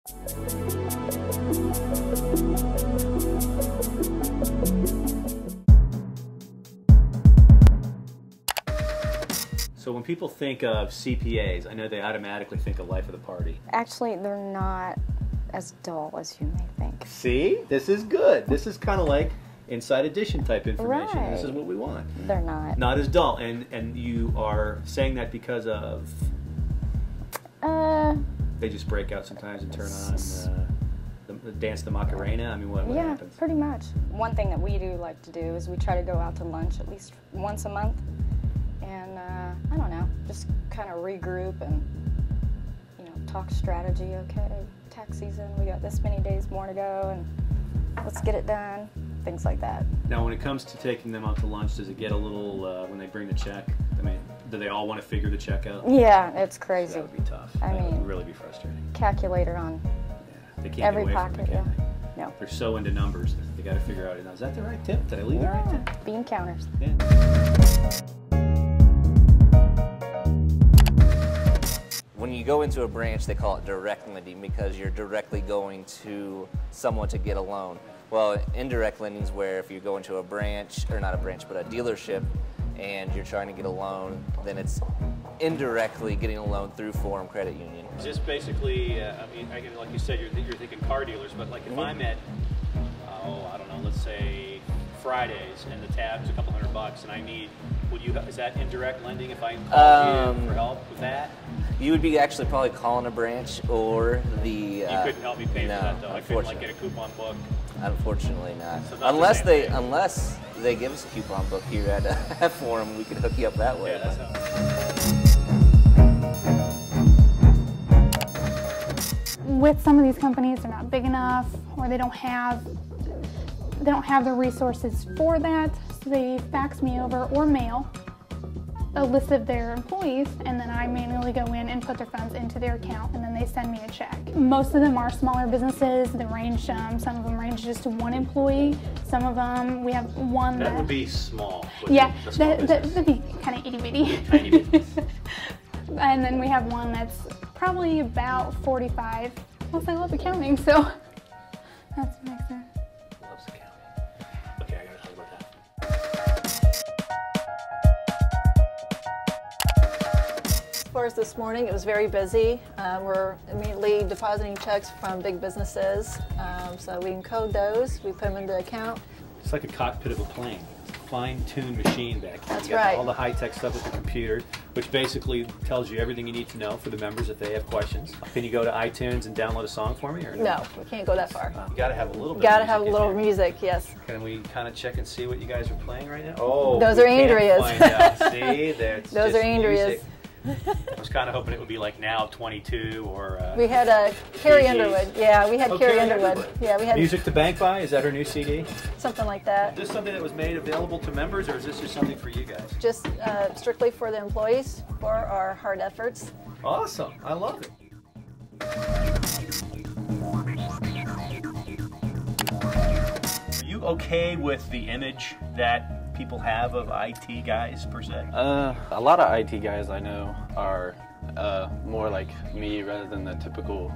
So when people think of CPAs, I know they automatically think of life of the party. Actually, they're not as dull as you may think. See? This is good. This is kind of like Inside Edition type information. Right. This is what we want. They're not. Not as dull. And you are saying that because of... They just break out sometimes and turn on the dance the Macarena? I mean, what happens? Yeah, pretty much. One thing that we do like to do is we try to go out to lunch at least once a month. And, I don't know, just kind of regroup and, you know, talk strategy. Okay, tax season, we got this many days more to go, and let's get it done, things like that. Now, when it comes to taking them out to lunch, does it get a little, when they bring the check, I mean, do they all want to figure the check out? Yeah, it's crazy. So that would be tough. I mean, that would really be frustrating. Calculator on They can't every get away pocket, from it, can yeah. No. They're so into numbers, they got to figure out, is that the right tip? Did I leave the right tip? Bean counters. Yeah. When you go into a branch, they call it direct lending because you're directly going to someone to get a loan. Well, indirect lending is where if you go into a branch, or not a branch, but a dealership, and you're trying to get a loan, then it's indirectly getting a loan through Forum Credit Union. Is this basically, I mean, again, like you said, you're thinking car dealers, but like if I'm at, I don't know, let's say Fridays, and the tab's a couple $100 and I need, is that indirect lending if I call you for help with that? You would be actually probably calling a branch or the... You couldn't help me pay for that though? I couldn't like get a coupon book? Unfortunately not. So unless they give us a coupon book here at Forum, we could hook you up that way. Yeah, that's how. With some of these companies, they're not big enough, or they don't have the resources for that, so they fax me over or mail a list of their employees, and then I manually go in and put their funds into their account, and then they send me a check. Most of them are smaller businesses. They range, some of them range just to one employee. Some of them, we have one that would be small. Yeah, that'd be kind of itty bitty. Tiny bitty. And then we have one that's probably about 45. Plus, I love accounting, so that's what makes sense. Loves accounting. Okay, I gotta talk about that. As far as this morning, it was very busy. We're immediately depositing checks from big businesses, so we encode those, we put them into the account. It's like a cockpit of a plane. It's a fine-tuned machine back here. That's you got right. all the high-tech stuff with the computer, which basically tells you everything you need to know for the members if they have questions. Can you go to iTunes and download a song for me? Or no? No, we can't go that far. You got to have a little bit. Got to of have a music little in here. music, yes. Can we kind of check and see what you guys are playing right now? Oh, those we are can't Andrea's. find out. See, that's Those just are Andrea's. music. I was kind of hoping it would be like Now 22 or. We had Carrie CDs. Underwood. Yeah, we had Carrie Underwood. Yeah, we had Music to Bank By. Is that her new CD? something like that. Is this something that was made available to members, or is this just something for you guys? Just strictly for the employees for our hard efforts. Awesome. I love it. Are you okay with the image that people have of IT guys, per se? A lot of IT guys I know are more like me rather than the typical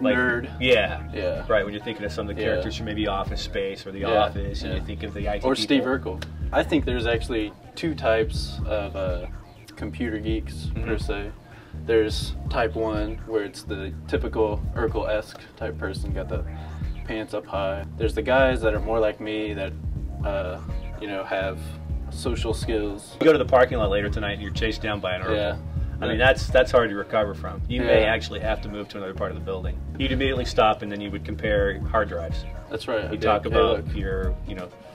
nerd. Yeah. Yeah. Right, when you're thinking of some of the characters from maybe Office Space or The Office, and you think of the IT or people. Steve Urkel. I think there's actually two types of computer geeks, per se. There's type 1, where it's the typical Urkel-esque type person, got the pants up high. There's the guys that are more like me that, you know, have social skills. You go to the parking lot later tonight and you're chased down by an Urkel. Yeah. I mean, that's hard to recover from. You may actually have to move to another part of the building. You'd immediately stop and then you would compare hard drives. That's right. You talk about your,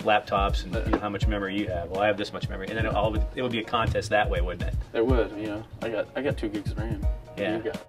laptops and how much memory you have. Well, I have this much memory, and then it would be a contest that way, wouldn't it? It would, I got 2 gigs of RAM. Yeah. You got